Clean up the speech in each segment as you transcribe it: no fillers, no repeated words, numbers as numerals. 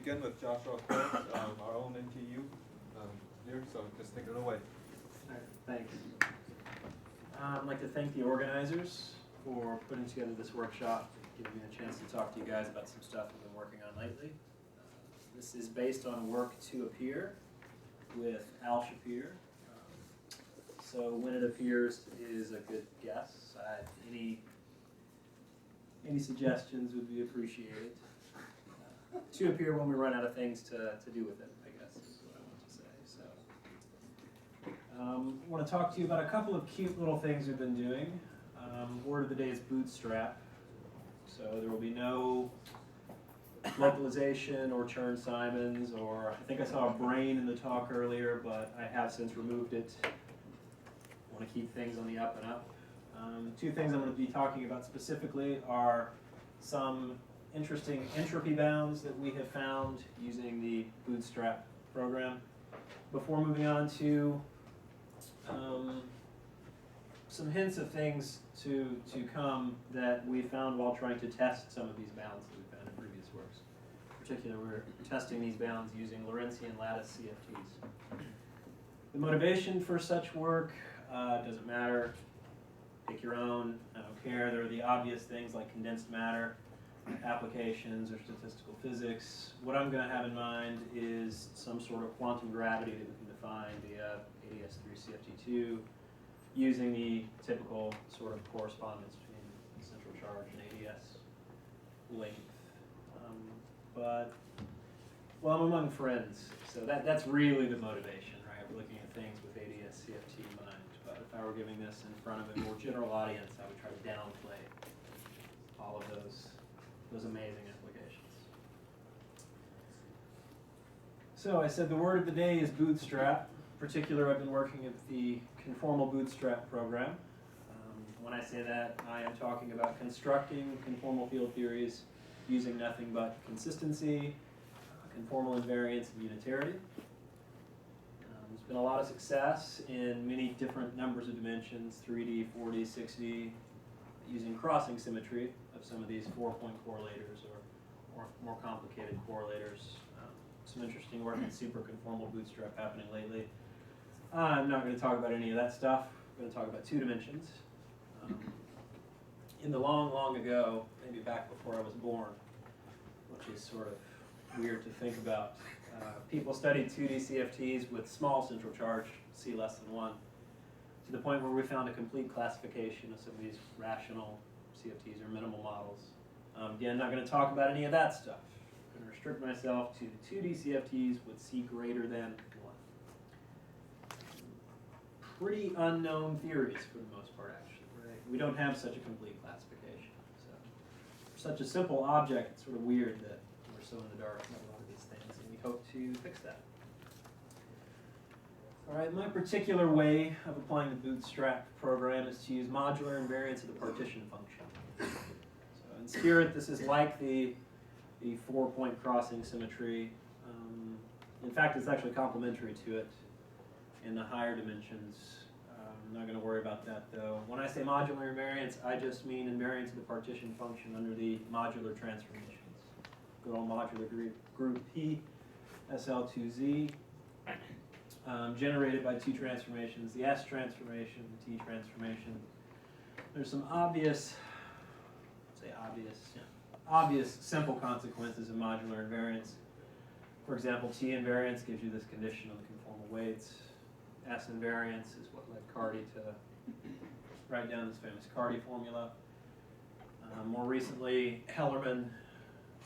begin with Joshua Clark, our own NTU here, so just take it away. All right, thanks. I'd like to thank the organizers for putting together this workshop, giving me a chance to talk to you guys about some stuff I've been working on lately. This is based on work to appear with Al Shapir. So when it appears is a good guess. Any suggestions would be appreciated. To appear when we run out of things to do with it, I guess is what I want to say. So, I want to talk to you about a couple of cute little things we've been doing. Word of the day is bootstrap. So there will be no localization or Chern-Simons, or I think I saw a brain in the talk earlier, but I have since removed it. I want to keep things on the up and up. Two things I'm going to be talking about specifically are some interesting entropy bounds that we have found using the bootstrap program. Before moving on to some hints of things to come that we found while trying to test some of these bounds that we found in previous works. In particular, we're testing these bounds using Lorentzian lattice CFTs. The motivation for such work doesn't matter. Pick your own. I don't care. There are the obvious things like condensed matter applications or statistical physics. What I'm going to have in mind is some sort of quantum gravity that we can define via ADS3CFT2 using the typical sort of correspondence between central charge and ADS length. But, well, I'm among friends, so that's really the motivation, right? We're looking at things with ADS-CFT in mind. But if I were giving this in front of a more general audience, I would try to downplay all of those amazing applications. So I said the word of the day is bootstrap. In particular, I've been working with the conformal bootstrap program. When I say that, I am talking about constructing conformal field theories using nothing but consistency, conformal invariance, and unitarity. There's been a lot of success in many different numbers of dimensions, 3D, 4D, 6D, using crossing symmetry of some of these 4-point correlators or more complicated correlators. Some interesting work in superconformal bootstrap happening lately. I'm not going to talk about any of that stuff. I'm going to talk about two dimensions. In the long, long ago, maybe back before I was born, which is sort of weird to think about, people studied 2D CFTs with small central charge, C less than 1, to the point where we found a complete classification of some of these rational CFTs or minimal models. Again, not going to talk about any of that stuff. I'm going to restrict myself to the 2D CFTs with C greater than 1. Pretty unknown theories for the most part, actually. Right? We don't have such a complete classification. So, for such a simple object, it's sort of weird that we're so in the dark about a lot of these things, and we hope to fix that. All right, my particular way of applying the bootstrap program is to use modular invariance of the partition function. So in spirit, this is like the 4-point crossing symmetry. In fact, it's actually complementary to it in the higher dimensions. I'm not going to worry about that, though. When I say modular invariance, I just mean invariance of the partition function under the modular transformations. Good old modular group P, SL2Z. Generated by two transformations, the S transformation, the T transformation. There's some obvious simple consequences of modular invariance. For example, T invariance gives you this condition on the conformal weights. S invariance is what led Cardy to write down this famous Cardy formula. More recently, Hellerman,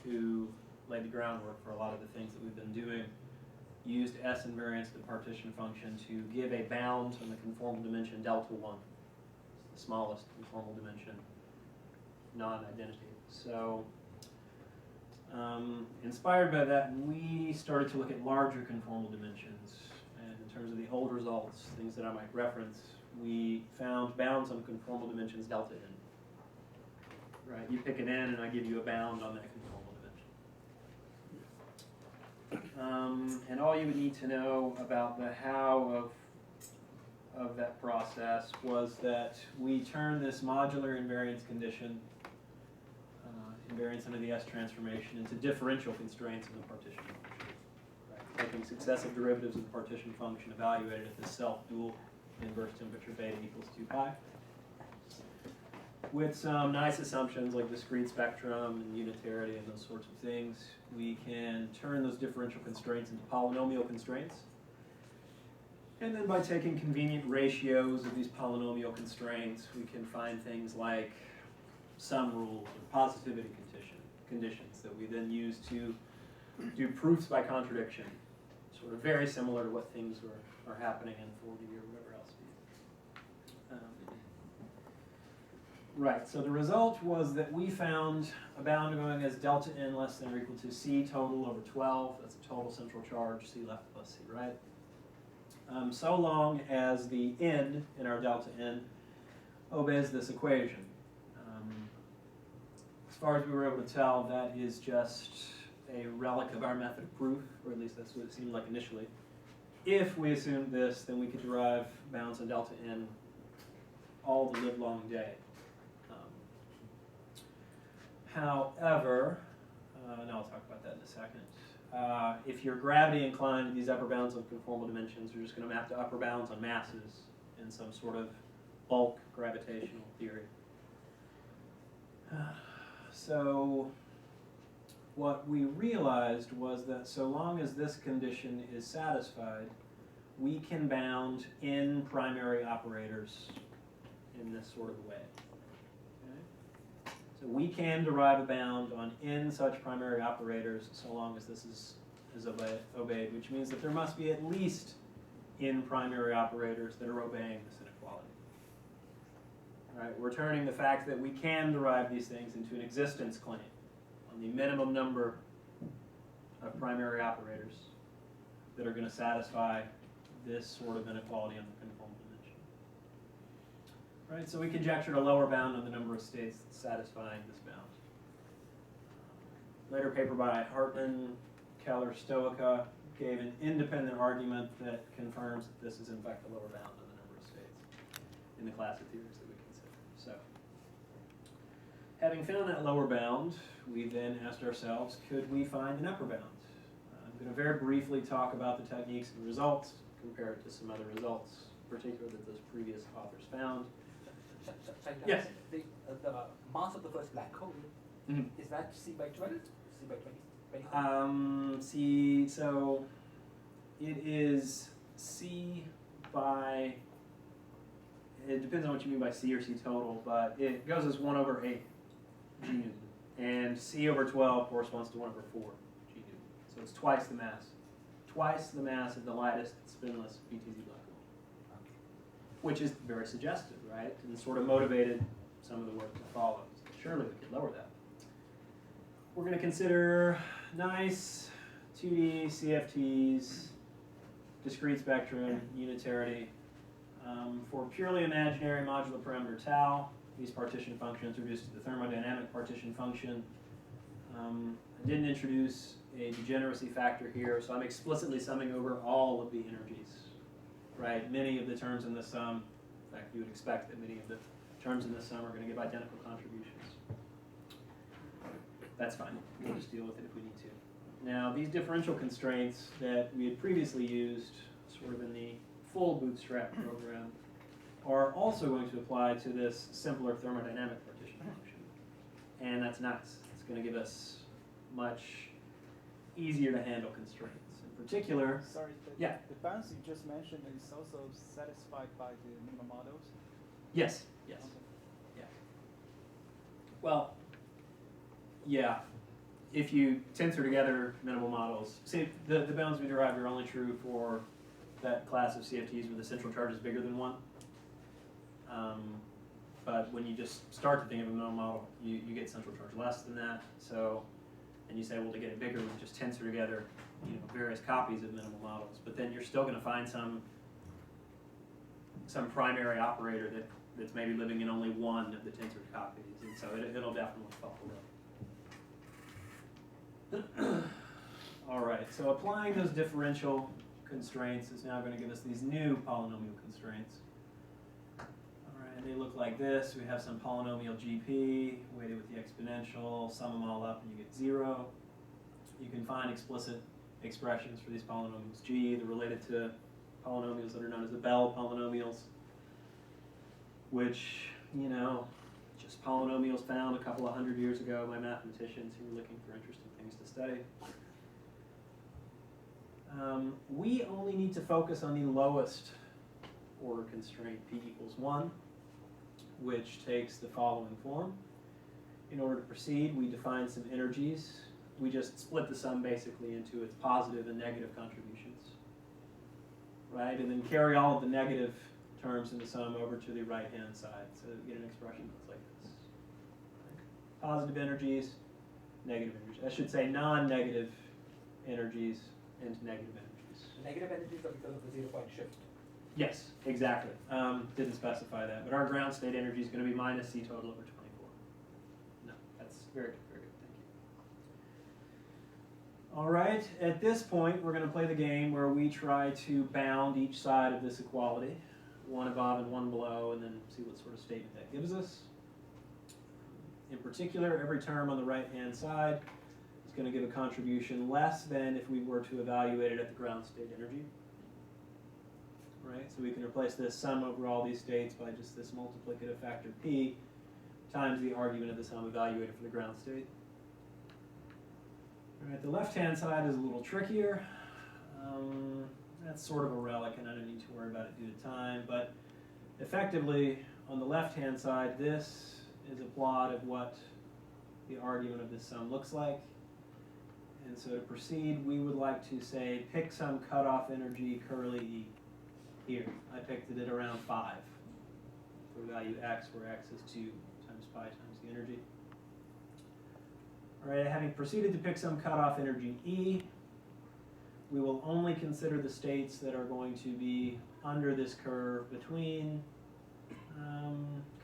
who laid the groundwork for a lot of the things that we've been doing, used S invariance of the partition function to give a bound on the conformal dimension delta 1, the smallest conformal dimension, non-identity. So, inspired by that, we started to look at larger conformal dimensions. And in terms of the old results, things that I might reference, we found bounds on conformal dimensions delta n. Right, you pick an n and I give you a bound on that conformal dimension. And all you would need to know about the how of that process was that we turn this modular invariance condition invariance under the S transformation into differential constraints in the partition function. Right? Taking successive derivatives of the partition function evaluated at the self-dual inverse temperature beta equals 2 pi. With some nice assumptions like discrete spectrum and unitarity and those sorts of things, we can turn those differential constraints into polynomial constraints. And then by taking convenient ratios of these polynomial constraints, we can find things like sum rules or positivity conditions that we then use to do proofs by contradiction, sort of very similar to what things are happening in 4D or whatever else. Right, so the result was that we found a bound going as delta n less than or equal to C total over 12. That's a total central charge, C left plus C right. So long as the n in our delta n obeys this equation. As far as we were able to tell, that is just a relic of our method of proof, or at least that's what it seemed like initially. If we assumed this, then we could derive bounds on delta n all the livelong day. However, and I'll talk about that in a second, if you're gravity inclined, these upper bounds on conformal dimensions are just going to map to upper bounds on masses in some sort of bulk gravitational theory. So what we realized was that so long as this condition is satisfied, we can bound n primary operators in this sort of way. So we can derive a bound on n such primary operators so long as this is obeyed, which means that there must be at least n primary operators that are obeying this inequality. All right, we're turning the fact that we can derive these things into an existence claim on the minimum number of primary operators that are going to satisfy this sort of inequality on the conformal dimension. Right, so we conjectured a lower bound on the number of states satisfying this bound. Later paper by Hartman, Keller, Stoica gave an independent argument that confirms that this is in fact a lower bound on the number of states in the class of theories that we consider. So, having found that lower bound, we then asked ourselves, could we find an upper bound? I'm going to very briefly talk about the techniques and results, compare it to some other results, particularly that those previous authors found. Yes. The mass of the first black hole, is that C by 12? C by 20? So it is C by, it depends on what you mean by C or C total, but it goes as 1 over 8 G Newton. And C over 12 corresponds to 1 over 4 G Newton. So it's twice the mass. Twice the mass of the lightest spinless BTZ black hole. Which is very suggestive, right? And sort of motivated some of the work that follows. Surely we could lower that. We're going to consider nice 2D CFTs, discrete spectrum, unitarity. For purely imaginary modular parameter tau, these partition functions are reduced to the thermodynamic partition function. I didn't introduce a degeneracy factor here, so I'm explicitly summing over all of the energies. Right, many of the terms in the sum, in fact, you would expect that many of the terms in the sum are going to give identical contributions. That's fine. We'll just deal with it if we need to. Now, these differential constraints that we had previously used, sort of in the full bootstrap program, are also going to apply to this simpler thermodynamic partition function. And that's nice. It's going to give us much easier to handle constraints. In particular, sorry, the bounds you just mentioned is also satisfied by the minimum models? Yes, yes. Okay. Yeah. Well, yeah. If you tensor together minimal models, see, the bounds we derived are only true for that class of CFTs where the central charge is bigger than 1. But when you just start to think of a minimal model, you get central charge less than that. So, and you say, well, to get it bigger, we just tensor together various copies of minimal models, but then you're still going to find some primary operator that's maybe living in only one of the tensored copies, and so it'll definitely fall below. All right, so applying those differential constraints is now going to give us these new polynomial constraints. All right, And they look like this. We have some polynomial GP weighted with the exponential, sum them all up and you get 0. You can find explicit expressions for these polynomials G. They're related to polynomials that are known as the Bell polynomials, which, you know, just polynomials found a couple of hundred years ago by mathematicians who were looking for interesting things to study. We only need to focus on the lowest order constraint, p equals 1, which takes the following form. In order to proceed, we define some energies. We just split the sum basically into its positive and negative contributions, right? And then carry all of the negative terms in the sum over to the right-hand side. So we get an expression that's like this. Positive energies, negative energies. I should say non-negative energies and negative energies. The negative energies are because of the 0-point shift. Yes, exactly. Didn't specify that, but our ground state energy is going to be minus C total over 24. No, that's very good, very good, thank you. All right, at this point, we're going to play the game where we try to bound each side of this equality, one above and one below, and then see what sort of statement that gives us. In particular, every term on the right-hand side is going to give a contribution less than if we were to evaluate it at the ground state energy. Right, so we can replace this sum over all these states by just this multiplicative factor p times the argument of the sum evaluated for the ground state. All right, the left-hand side is a little trickier. That's sort of a relic, and I don't need to worry about it due to time. But effectively, on the left-hand side, this is a plot of what the argument of this sum looks like. And so to proceed, we would like to say pick some cutoff energy curly E. Here, I picked it at around 5 for value x, where x is 2 times pi times the energy. All right, having proceeded to pick some cutoff energy E, we will only consider the states that are going to be under this curve between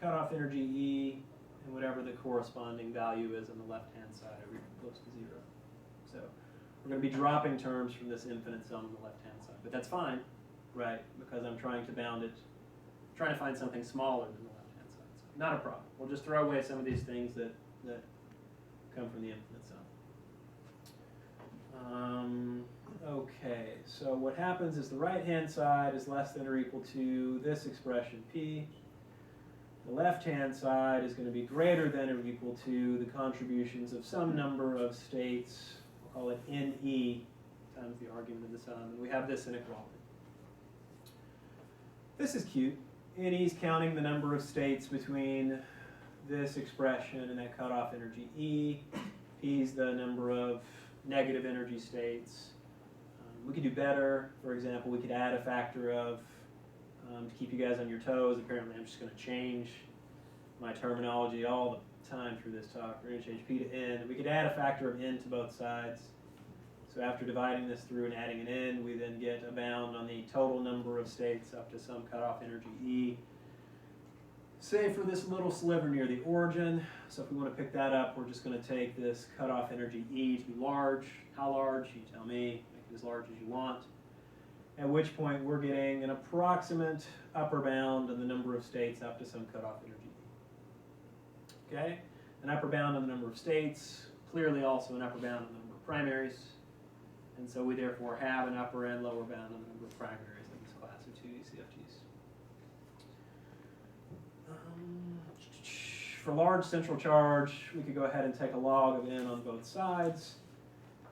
cutoff energy E and whatever the corresponding value is on the left-hand side, over close to 0. So we're going to be dropping terms from this infinite sum on the left-hand side, but that's fine. Right, because I'm trying to bound it, trying to find something smaller than the left-hand side. So not a problem. We'll just throw away some of these things that come from the infinite sum. Okay, so what happens is the right-hand side is less than or equal to this expression p. The left-hand side is going to be greater than or equal to the contributions of some number of states, we'll call it NE, times the argument of the sum, and we have this inequality. This is cute. NE's counting the number of states between this expression and that cutoff energy E. P's the number of negative energy states. We could do better. For example, we could add a factor of, to keep you guys on your toes, apparently I'm just going to change my terminology all the time through this talk. We're going to change P to N. We could add a factor of N to both sides. So after dividing this through and adding an N, we then get a bound on the total number of states up to some cutoff energy E. Say for this little sliver near the origin, so if we want to pick that up, we're just going to take this cutoff energy E to be large. How large? You tell me. Make it as large as you want. At which point we're getting an approximate upper bound on the number of states up to some cutoff energy E. Okay? An upper bound on the number of states, clearly also an upper bound on the number of primaries. And so we therefore have an upper and lower bound on the number of primaries in this class of 2D CFTs. For large central charge, we could go ahead and take a log of N on both sides.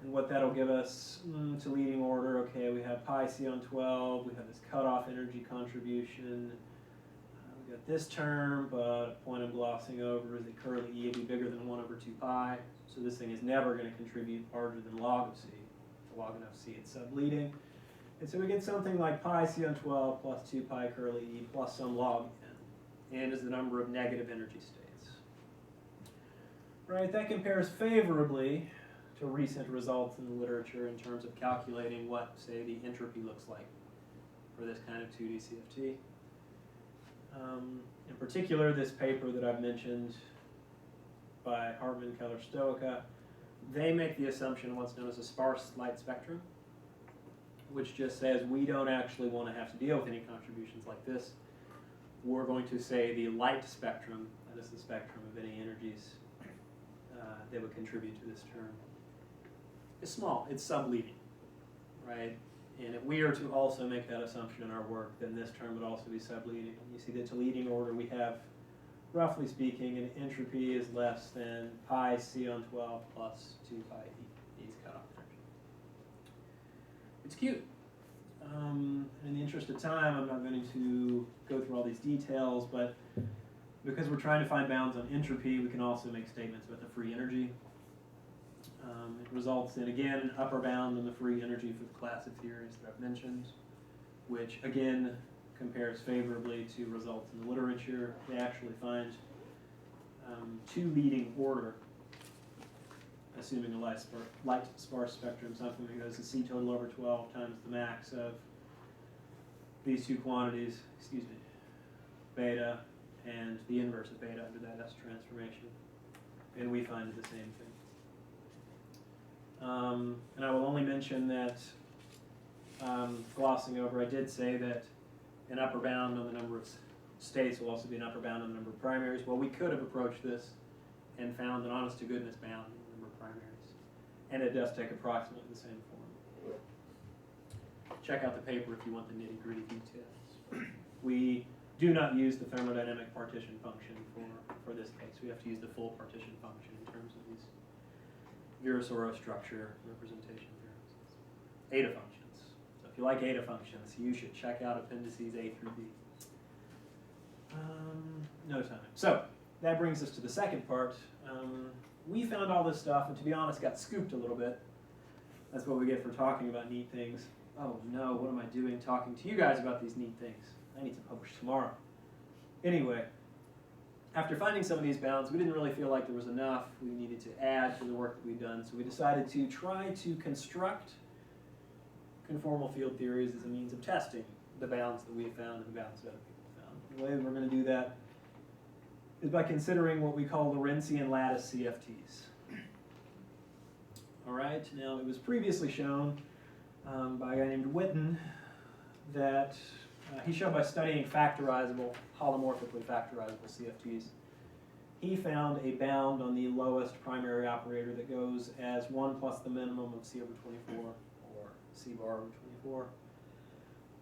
And what that'll give us to leading order, okay, we have pi c on 12, we have this cutoff energy contribution. We got this term, but a point I'm glossing over is that curly E will be bigger than 1 over 2 pi. So this thing is never going to contribute larger than log of C. Log enough C, it's subleading. And so we get something like pi c on 12 plus 2 pi curly E plus some log N. N is the number of negative energy states. Right, that compares favorably to recent results in the literature in terms of calculating what, say, the entropy looks like for this kind of 2D CFT. In particular, this paper that I've mentioned by Hartman, Keller, Stoica, they make the assumption of what's known as a sparse light spectrum, which just says we don't actually want to have to deal with any contributions like this. we're going to say the light spectrum, that is the spectrum of any energies that would contribute to this term, is small. It's subleading, right? And if we are to also make that assumption in our work, then this term would also be subleading. You see that to leading order we have, roughly speaking, an entropy is less than pi c on 12 plus 2 pi e. E's cutoff energy. It's cute. In the interest of time, I'm not going to go through all these details, but because we're trying to find bounds on entropy, we can also make statements about the free energy. It results in, again, an upper bound on the free energy for the class of theories that I've mentioned, which, again, compares favorably to results in the literature. They actually find two leading order, assuming a light sparse spectrum, something that goes to C total over 12 times the max of these two quantities, beta and the inverse of beta under that S transformation. And we find the same thing. And I will only mention that, glossing over, I did say that an upper bound on the number of states will also be an upper bound on the number of primaries. Well, we could have approached this and found an honest-to-goodness bound on the number of primaries. And it does take approximately the same form. Check out the paper if you want the nitty-gritty details. We do not use the thermodynamic partition function for this case. We have to use the full partition function in terms of these Virasoro structure representation variances. Eta functions. So if you like eta functions, you should check out appendices A through B. No time. So that brings us to the second part. We found all this stuff, and to be honest, got scooped a little bit. That's what we get for talking about neat things. Oh no, what am I doing talking to you guys about these neat things? I need to publish tomorrow. Anyway, after finding some of these bounds, we didn't really feel like there was enough. We needed to add to the work that we'd done, so we decided to try to construct conformal field theories as a means of testing the bounds that we had found and the bounds that other people found. The way we're going to do that is by considering what we call Lorentzian lattice CFTs. All right, now it was previously shown by a guy named Witten that he showed by studying factorizable, holomorphically factorizable CFTs, he found a bound on the lowest primary operator that goes as 1 plus the minimum of C over 24, or C bar over 24.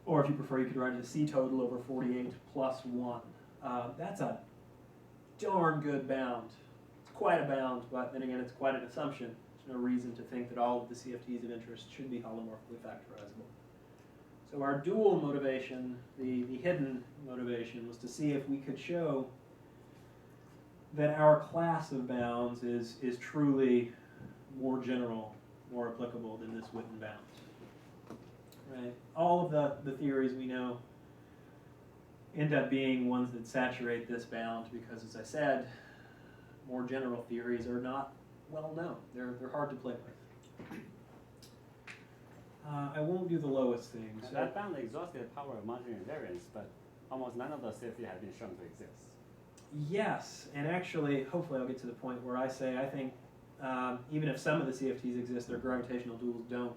Or if you prefer, you could write it as C total over 48 plus 1. That's a darn good bound. It's quite a bound, but then again, it's quite an assumption. There's no reason to think that all of the CFTs of interest should be holomorphically factorizable. So our dual motivation, the hidden motivation, was to see if we could show that our class of bounds is truly more general, more applicable than this Witten bound. Right? All of the theories we know end up being ones that saturate this bound because, as I said, more general theories are not well known. They're hard to play with. I won't do the lowest thing. So that bound exhausts the power of marginal invariance, but almost none of the CFT have been shown to exist. Yes, and actually, hopefully I'll get to the point where I say I think even if some of the CFTs exist, their gravitational duals don't,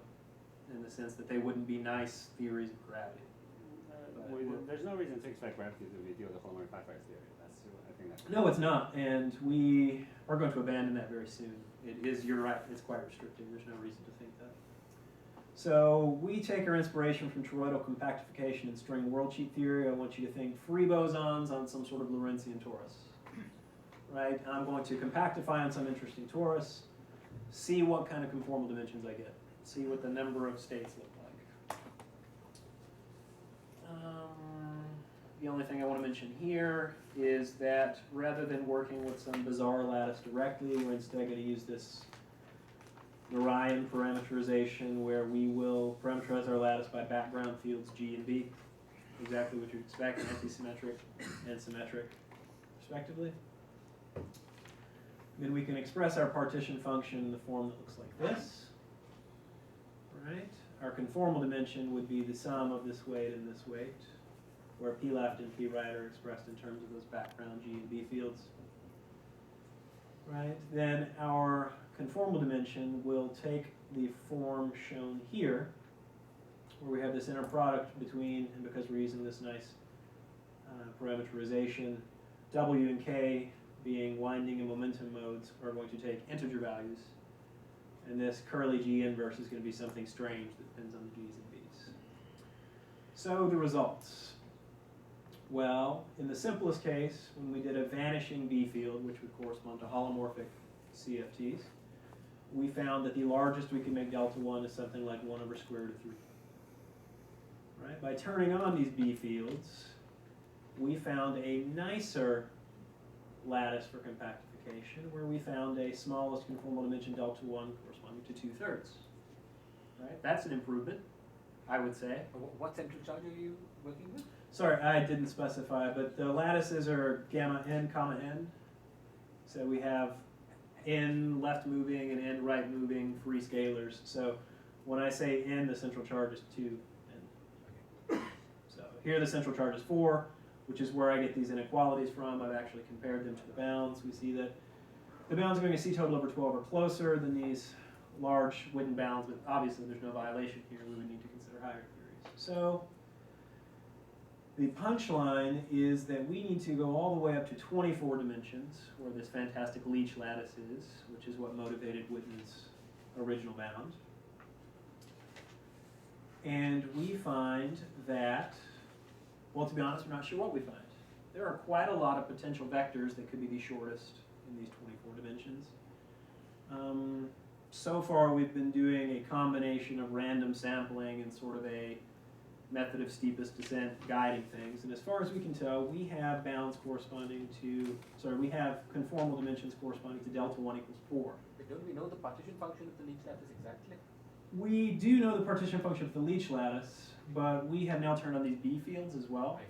in the sense that they wouldn't be nice theories of gravity. There's no reason to expect gravity to reveal the holomorphic factorized theory. I think that's no, it's not, and we are going to abandon that very soon. It is, you're right, it's quite restrictive. There's no reason to think that. So we take our inspiration from toroidal compactification and string worldsheet theory. I want you to think free bosons on some sort of Lorentzian torus. Right? I'm going to compactify on some interesting torus, see what kind of conformal dimensions I get, see what the number of states look like. The only thing I want to mention here is that rather than working with some bizarre lattice directly, we're instead going to use this Narayan parameterization where we will parameterize our lattice by background fields G and B, exactly what you'd expect, anti-symmetric and symmetric, respectively. Then we can express our partition function in the form that looks like this. Right? Our conformal dimension would be the sum of this weight and this weight, where P left and P right are expressed in terms of those background G and B fields. Right? Then our conformal dimension will take the form shown here, where we have this inner product between, and because we're using this nice parameterization. W and K, being winding and momentum modes, are going to take integer values. And this curly G inverse is going to be something strange that depends on the G's and B's. So the results. Well, in the simplest case, when we did a vanishing B field, which would correspond to holomorphic CFTs, we found that the largest we can make delta 1 is something like 1 over square root of 3. Right? By turning on these B fields, we found a nicer lattice for compactification, where we found a smallest conformal dimension delta 1 corresponding to 2/3. Right? That's an improvement, I would say. What central charge are you working with? Sorry, I didn't specify, but the lattices are gamma n comma n. So we have n left moving and n right moving free scalars. So when I say n, the central charge is 2n. So here the central charge is 4, which is where I get these inequalities from. I've actually compared them to the bounds. We see that the bounds going to C total over 12 are closer than these large Witten bounds, but obviously there's no violation here. We would need to consider higher theories. So the punchline is that we need to go all the way up to 24 dimensions, where this fantastic Leach lattice is, which is what motivated Witten's original bound. And we find that, well, to be honest, we're not sure what we find. There are quite a lot of potential vectors that could be the shortest in these 24 dimensions. So far, we've been doing a combination of random sampling and sort of a method of steepest descent guiding things. And as far as we can tell, we have bounds corresponding to, we have conformal dimensions corresponding to delta 1 equals 4. But don't we know the partition function of the Leach lattice exactly? We do know the partition function of the Leach lattice, but we have now turned on these B fields as well,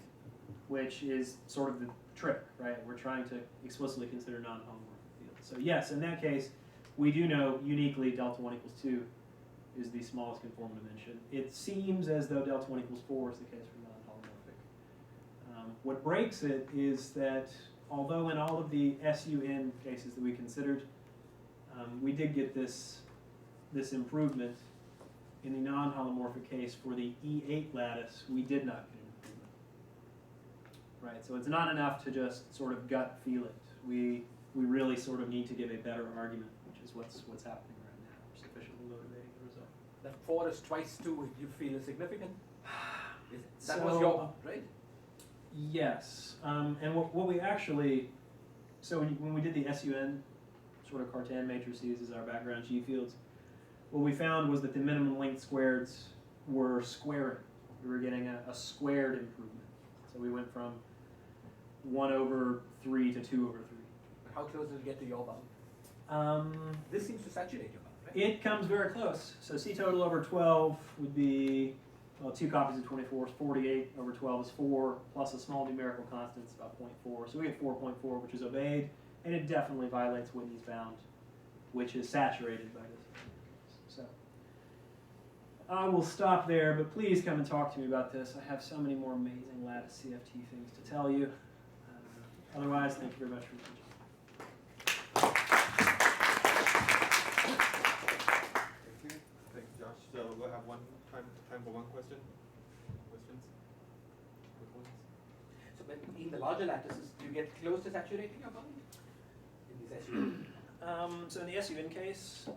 which is sort of the trick, right? We're trying to explicitly consider non-homomorphic fields. So yes, in that case, we do know uniquely delta 1 equals 2 is the smallest conformal dimension. It seems as though delta 1 equals 4 is the case for non-holomorphic. What breaks it is that although in all of the SUN cases that we considered, we did get this improvement, in the non-holomorphic case for the E8 lattice, we did not get an improvement. Right, so it's not enough to just sort of gut feel it. We really sort of need to give a better argument, which is what's happening right now, sufficiently motivating the result. That 4 is twice 2, you feel is significant? That So, was your, right? Yes, and what we actually, so when we did the SUN sort of Cartan matrices as our background G fields, what we found was that the minimum length squareds were squaring. We were getting a squared improvement. So we went from 1 over 3 to 2 over 3. How close does it get to your bound? This seems to saturate your bound, right? It comes very close. So C total over 12 would be, well, 2 copies of 24 is 48, over 12 is 4, plus a small numerical constant is about 0.4. So we get 4.4, which is obeyed, and it definitely violates Whitney's bound, which is saturated by this. So I will stop there, but please come and talk to me about this. I have so many more amazing lattice CFT things to tell you. Otherwise, thank you very much for attention. Thank you. Thanks, Josh. So we'll have time for one question. Questions? Quick ones? So when in the larger lattices, do you get close to saturating your bound? In these SUN? So in the SUN case,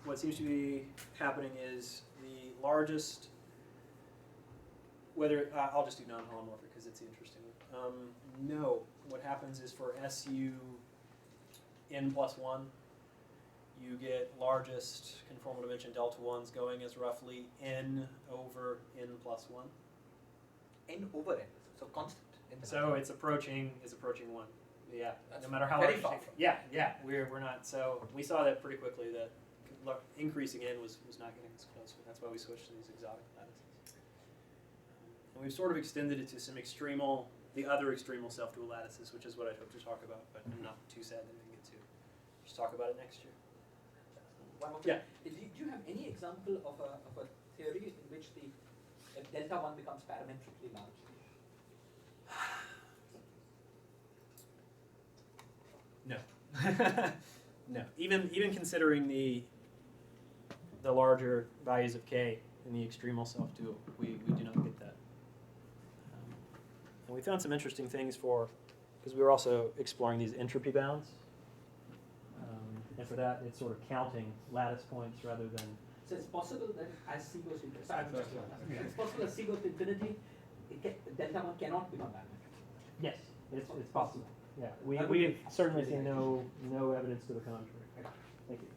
what seems to be happening is the largest, I'll just do non-holomorphic because it's the interesting one. No, what happens is for SU n plus 1, you get largest conformal dimension delta 1s going as roughly n over n plus 1. N over N, so constant. So it's approaching 1. Yeah, That's no matter how very large far you take from it. Yeah, we're not. So we saw that pretty quickly that increasing n was not getting us closer. That's why we switched to these exotic lattices. And we've sort of extended it to some the other extremal self-dual lattices, which is what I hope to talk about, but I'm not too sad that we didn't get to. Just talk about it next year. One more Yeah. thing. Do you have any example of a theory in which the delta 1 becomes parametrically large? No. No. Even considering the larger values of k in the extremal self-dual, we do not get that. And we found some interesting things because we were also exploring these entropy bounds. And for that, it's sort of counting lattice points rather than. So it's possible that as C goes to infinity, it's possible as C goes to infinity, delta 1 cannot become parametric. Yes, it's possible. Yeah, That would we be have certainly seen really no evidence to the contrary. Thank you.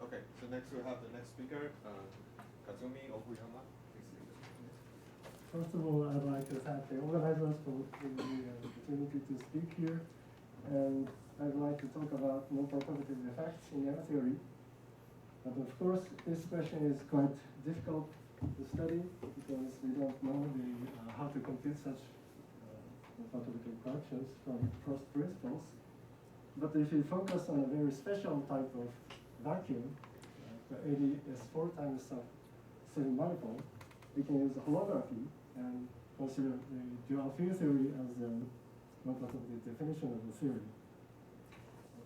Okay, so next we have the next speaker, Kazumi Okuyama. First of all, I'd like to thank the organizers for giving me the opportunity to speak here. And I'd like to talk about non-perturbative effects in M theory. But of course, this question is quite difficult to study because we don't know how to compute such non-perturbative corrections from first principles. But if you focus on a very special type of vacuum, the ADS4 times sub-7 manifold, we can use holography and consider the dual field theory as a non-perturbative definition of the theory.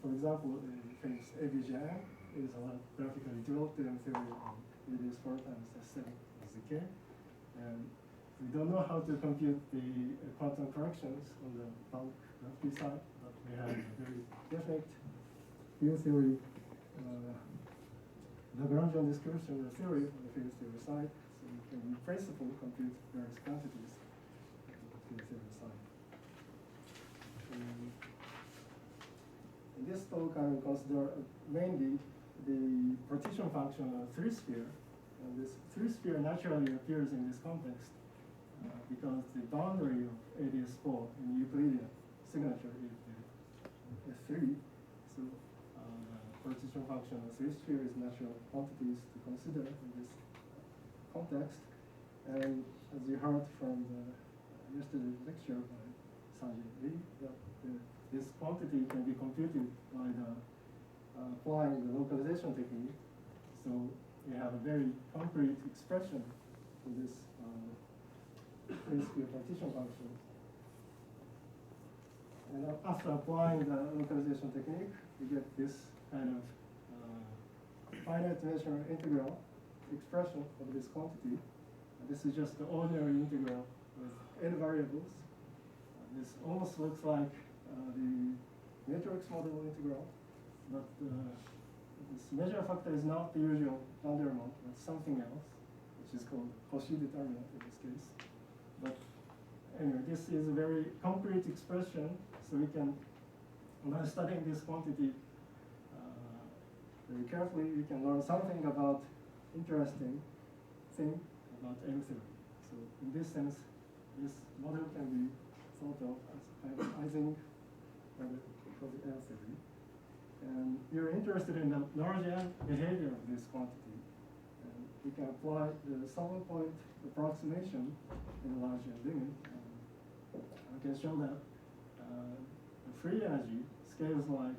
For example, the famous ABGM is graphically developed in theory of ADS4 times S7 is the K. And we don't know how to compute the quantum corrections on the bulk gravity side, but we have a very definite field theory, Lagrangian description of the theory on the field theory side. So we can in principle compute various quantities on the field theory side. In this talk, I will consider mainly the partition function of 3-sphere. And this 3-sphere naturally appears in this context because the boundary of ADS4 in Euclidean signature is F3. So partition function of 3-sphere is natural quantities to consider in this context. And as you heard from yesterday's lecture by Sanjay Lee, this quantity can be computed by applying the localization technique. So we have a very concrete expression for this 3-sphere partition function. And after applying the localization technique, we get this kind of finite dimensional integral expression of this quantity. This is just the ordinary integral with n variables. This almost looks like the matrix model integral, but this measure factor is not the usual Vandermonde, but something else, which is called Cauchy determinant in this case. But anyway, this is a very concrete expression, so we can, by studying this quantity very carefully, we can learn something about interesting thing about M theory. So in this sense, this model can be thought of as kind of Ising for the M theory. And we are interested in the large M behavior of this quantity. And we can apply the sum point approximation in the large M limit. And I can show that the free energy scales like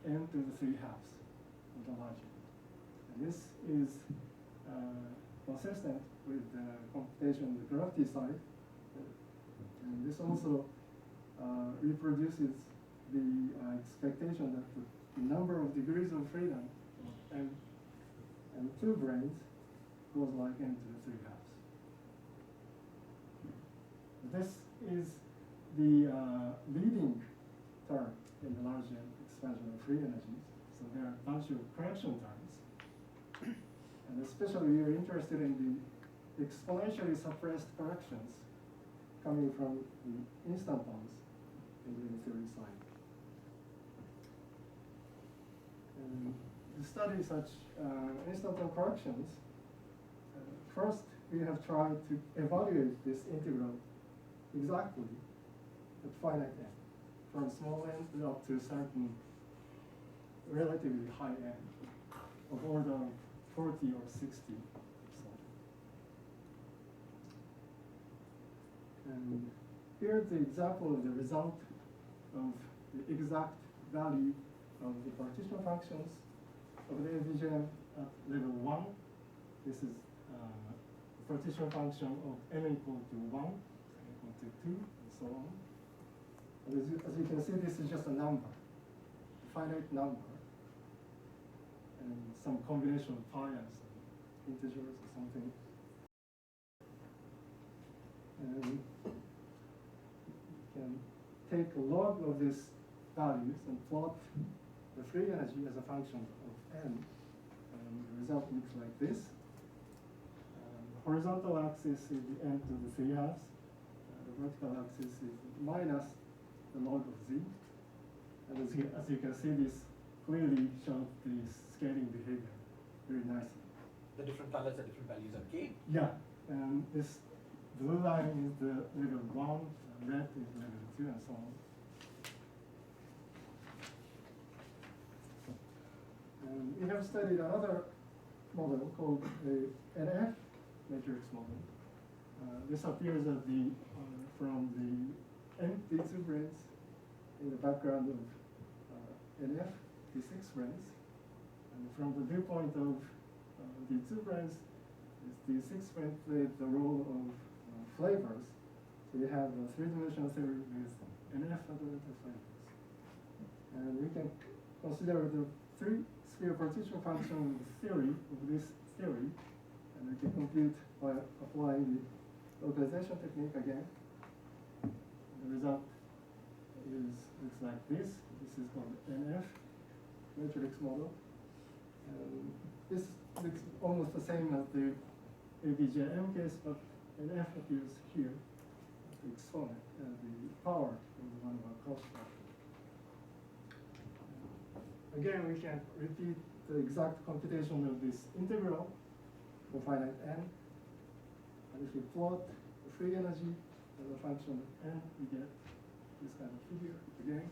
n to the 3 halves of the large M. And this is consistent with the computation on the gravity side. And this also reproduces the expectation that the number of degrees of freedom and 2 branes goes like n to the 3 halves. This is the leading term in the large M expansion of free energies. So there are a bunch of correction terms. And especially we are interested in the exponentially suppressed corrections coming from the instantons in the M theory side. And to study such instanton corrections, first we have tried to evaluate this integral exactly at finite n, from small n up to certain relatively high n of order 40 or 60 or so. And here's the example of the result of the exact value of the partition functions of the AVGM at level 1. This is the partition function of n equal to 1, n equal to 2, and so on. And as you can see, this is just a number, a finite number, and some combination of pi and some integers or something. And take a log of these values and plot the free energy as a function of n, the result looks like this. The horizontal axis is the n to the 3/2. The vertical axis is minus the log of z. And as you can see, this clearly shows the scaling behavior very nicely. The different colors are different values of k. Yeah, and this blue line is the level 1, red is level 2, and so on. And we have studied another model called the NF matrix model. This appears at the from the NT2 branes in the background of NF, the 6 branes. And from the viewpoint of the 2 branes, the 6 brane played the role of flavors. So you have a 3-dimensional theory with NF fundamental flavors. And we can consider the 3-sphere partition function theory of this theory, and we can compute by applying the localization technique again. The result looks like this. This is called NF matrix model. And this looks almost the same as the ABJM case, but NF appears here, the exponent, and the power is 1/cos function. Again, we can repeat the exact computation of this integral for finite n. And if we plot the free energy as a function of n, we get this kind of figure again.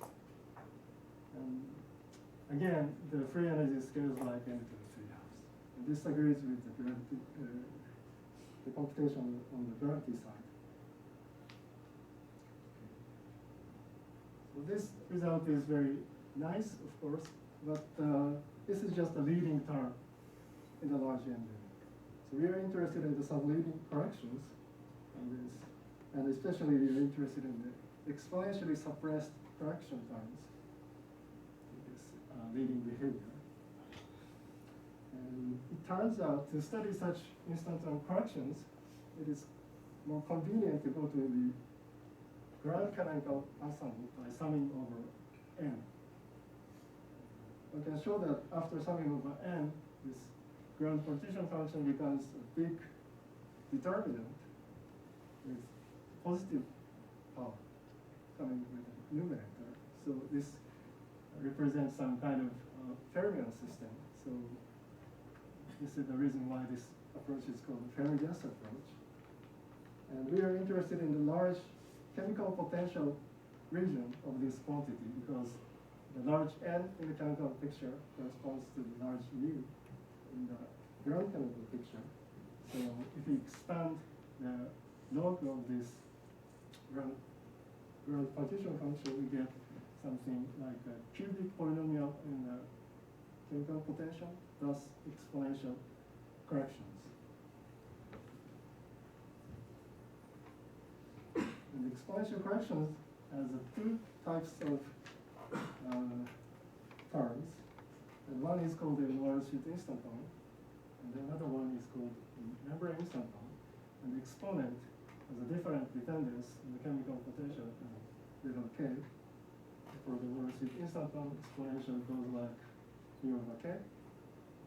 And again, the free energy scales like n to the 3/2. And this agrees with the gravity, the computation on the gravity side. So this result is very nice, of course, but this is just a leading term in the large n domain. So we are interested in the subleading corrections on this, and especially we are interested in the exponentially suppressed correction terms, this leading behavior. And it turns out to study such instantaneous corrections, it is more convenient to go to the ground canonical ensemble by summing over n. I can show that after summing over n, this ground partition function becomes a big determinant with positive power coming with a numerator. So this represents some kind of fermion system. So this is the reason why this approach is called the Fermi-Gas approach. And we are interested in the large chemical potential region of this quantity because the large n in the chemical picture corresponds to the large mu in the ground chemical picture. So if we expand the log of this ground partition function, we get something like a cubic polynomial in the chemical potential plus exponential corrections. And the exponential corrections has 2 types of terms. And one is called the lower sheet instanton, and the other one is called the membrane instanton. And the exponent has a different dependence on the chemical potential level k. For the lower sheet instanton, exponential goes like mu over k.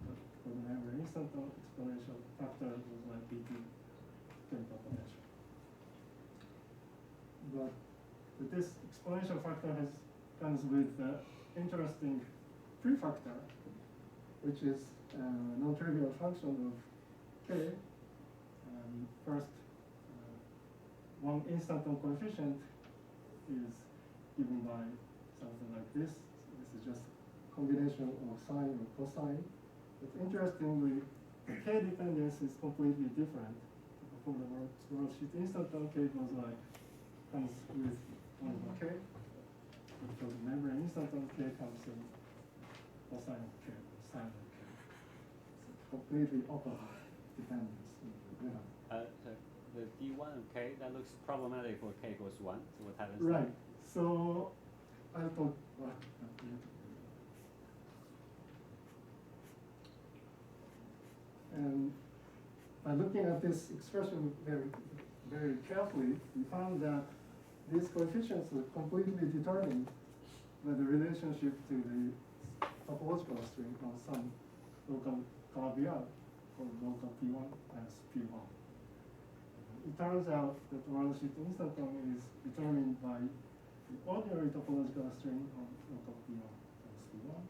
But for the membrane instanton, exponential factor goes like dt chemical potential. But this exponential factor comes with interesting prefactor, which is a non-trivial function of k. First, one instanton coefficient is given by something like this. So this is just a combination of sine or cosine. But interestingly, the k dependence is completely different. For the worldsheet instanton, k goes like comes with 1/k. But for the membrane instanton, k comes in cosine of k, sine of k. So completely opposite dependence. So the d1 of k, that looks problematic for k equals 1. So what happens? Right. So I thought, well, and by looking at this expression very, very carefully, we found that these coefficients are completely determined by the relationship to the topological string on some local beyond or local P1 as P1. It turns out that Orano sheet instanton is determined by the ordinary topological string on local P1 as P1.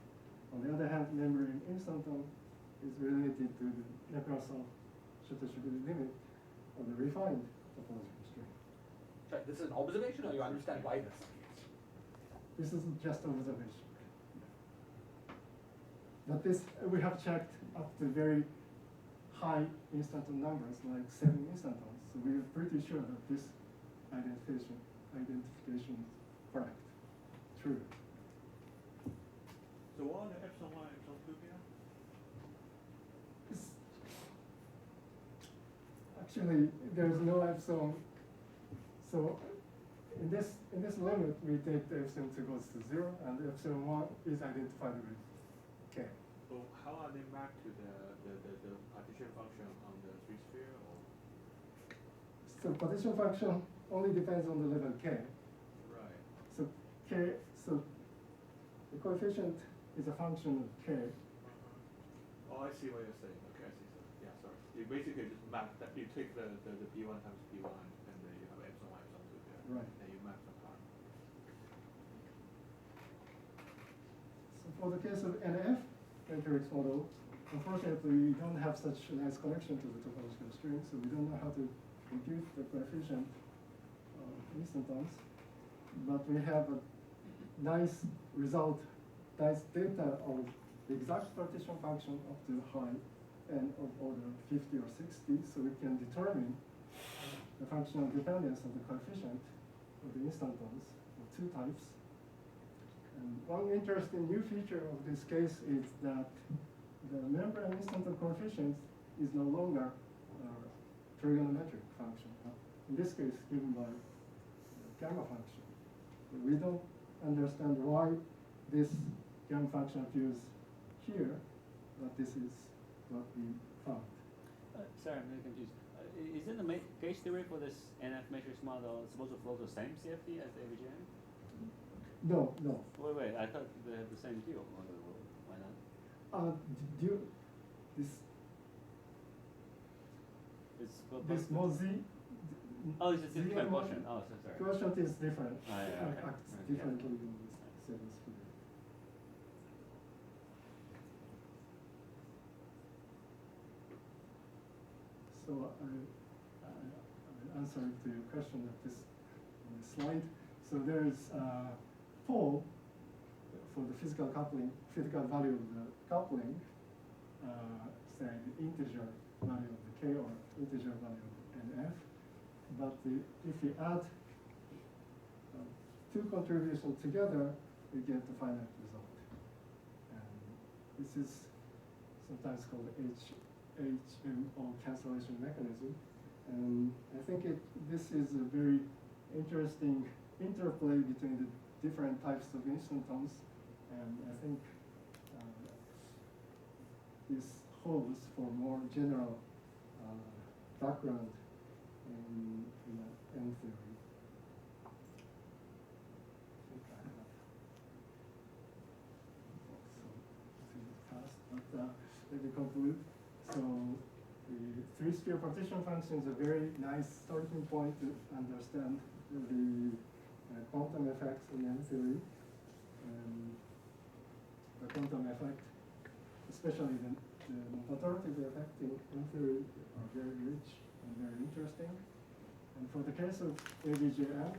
On the other hand, membrane instanton is related to the Nekrasov-Shutashvili limit of the refined topological string. Sorry, this is an observation, or you understand why this? This is just observation. But this, we have checked up to very high instanton numbers, like 7 instantons. So we are pretty sure that this identification is correct, true. So what are the epsilon 1 and epsilon 2 here? Actually, there's no epsilon. So in this limit, we take the epsilon 2 goes to 0, and the epsilon 1 is identified with k. So how are they mapped to the partition function on the 3-sphere? Or? So partition function only depends on the level k. Right. So the coefficient is a function of k. Oh, I see what you're saying. Okay, I see. So, yeah, sorry. You basically just map that. You take the P1 times P1, and then you have epsilon 1, epsilon 2 there. Right. And you map the part. So for the case of NF matrix model, unfortunately, we don't have such a nice connection to the topological string, so we don't know how to compute the coefficient instantons. But we have a nice result, nice data of the exact partition function up to high n of order 50 or 60, so we can determine the functional dependence of the coefficient of the instantons of 2 types. And one interesting new feature of this case is that the membrane instanton coefficient is no longer a trigonometric function. In this case, given by the gamma function. We don't understand why this gamma function appears here, but this is what we found. Sorry, I'm really confused. Isn't the gauge theory for this NF matrix model supposed to follow the same CFD as the AVGN? No, no. Wait, I thought they had the same deal. Why not? This mod Z. Oh, it's a different ZM1 quotient. Oh, so sorry. Quotient is different. Oh, yeah, okay. Acts Okay. differently in this series figure. So I answered to your question at this slide. So there is pole for the physical coupling, physical value of the coupling, say the integer value of the k or integer value of NF. But if you add 2 contributions together, you get the finite result. And this is sometimes called HMO cancellation mechanism. And I think this is a very interesting interplay between the different types of instantons. And I think this holds for more general background in M theory. I think I have too fast, but let me conclude. So the 3-sphere partition function is a very nice starting point to understand the quantum effects in M theory. And the quantum effect, especially the non-perturbative effect in M theory, are very rich and very interesting. And for the case of AVGN,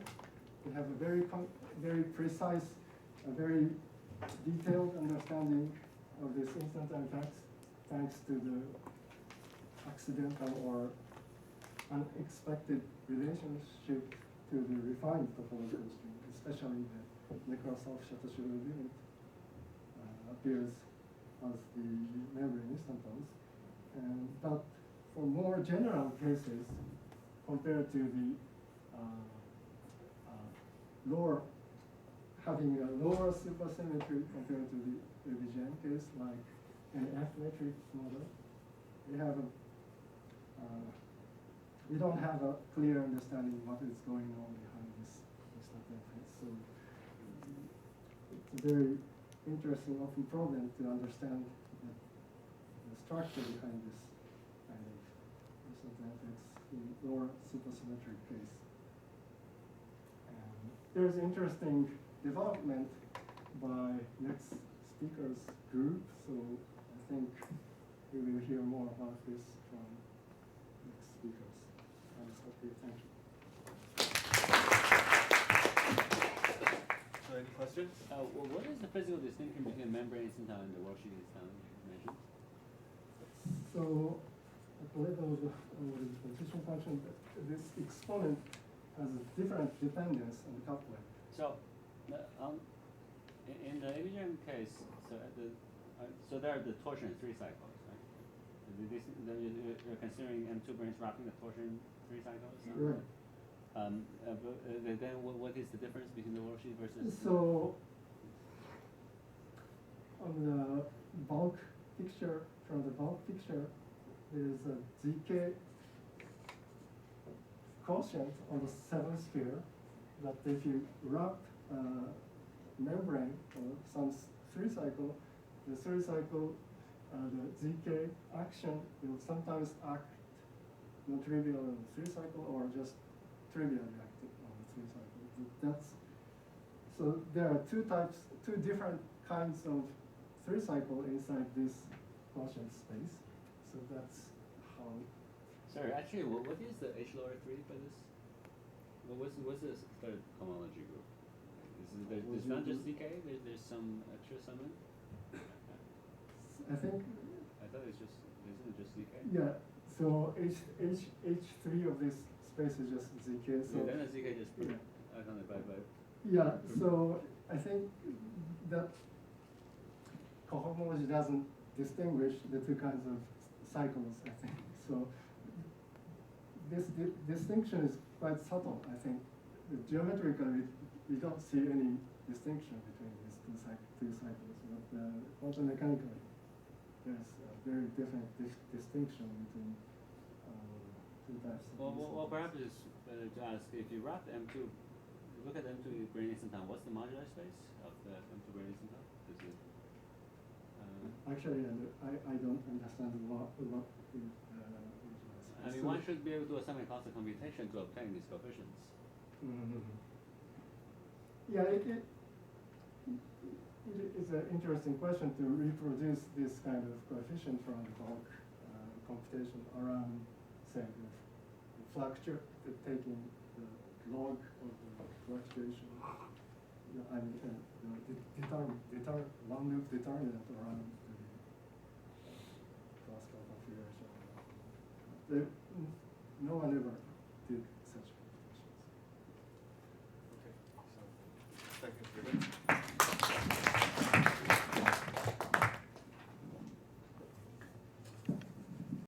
we have a very precise, a very detailed understanding of this instanton effects, thanks to the accidental or unexpected relationship to the refined topological string, especially the Nekrasov-Shutashvili limit appears as the membrane instantons. But for more general cases, compared to the having a lower supersymmetry compared to the AVGN case, like an F matrix model, we don't have a clear understanding what is going on behind this benefits. So it's a very interesting open problem to understand the structure behind this kind of benefits in lower supersymmetric case. And there's interesting development by next speaker's group, so I think we will hear more about this from next speakers. Okay, thank you. So any questions? What is the physical distinction between membrane instanton and the worksheet instanton you mentioned? So at the level of the position function, this exponent has a different dependence on the coupling. So, in the ABGM case, so there are the torsion 3 cycles, right? You're considering M2 branes wrapping the torsion 3 cycles? Right. Then what is the difference between the worksheet versus? So on the bulk picture, from the bulk picture, there is a ZK quotient on the 7th sphere that if you wrap membrane or some 3 cycle, the 3 cycle, the ZK action will sometimes act non-trivial on the 3 cycle or just trivially acting on the 3 cycle. So there are two different kinds of 3 cycle inside this quotient space. So that's how. Sorry, actually, what is the H lower 3 for this? What's this third homology group? There's not just ZK, there's some extra summon? I think. I thought it's just, isn't it just ZK? Yeah, so H3 of this space is just ZK. So Yeah, then the ZK just yeah. icon by. Yeah, so I think that cohomology doesn't distinguish the two kinds of cycles, I think. So this distinction is quite subtle, I think. Geometrically, we don't see any distinction between these two cycles, but quantum mechanically, there's a very definite distinction between two types of Well, perhaps it's better to ask, if you wrap the M2, look at the M2 brain instanton, what's the modular space of the M2 brain instanton? Is it, Actually, I don't understand what I mean, one should be able to do a semi-constant computation to obtain these coefficients. Mm-hmm. Yeah, it is an interesting question to reproduce this kind of coefficient from the bulk computation around, say, the fluctuation, taking the log of the fluctuation. I mean, the long-loop determinant around the classical configuration. No one ever did such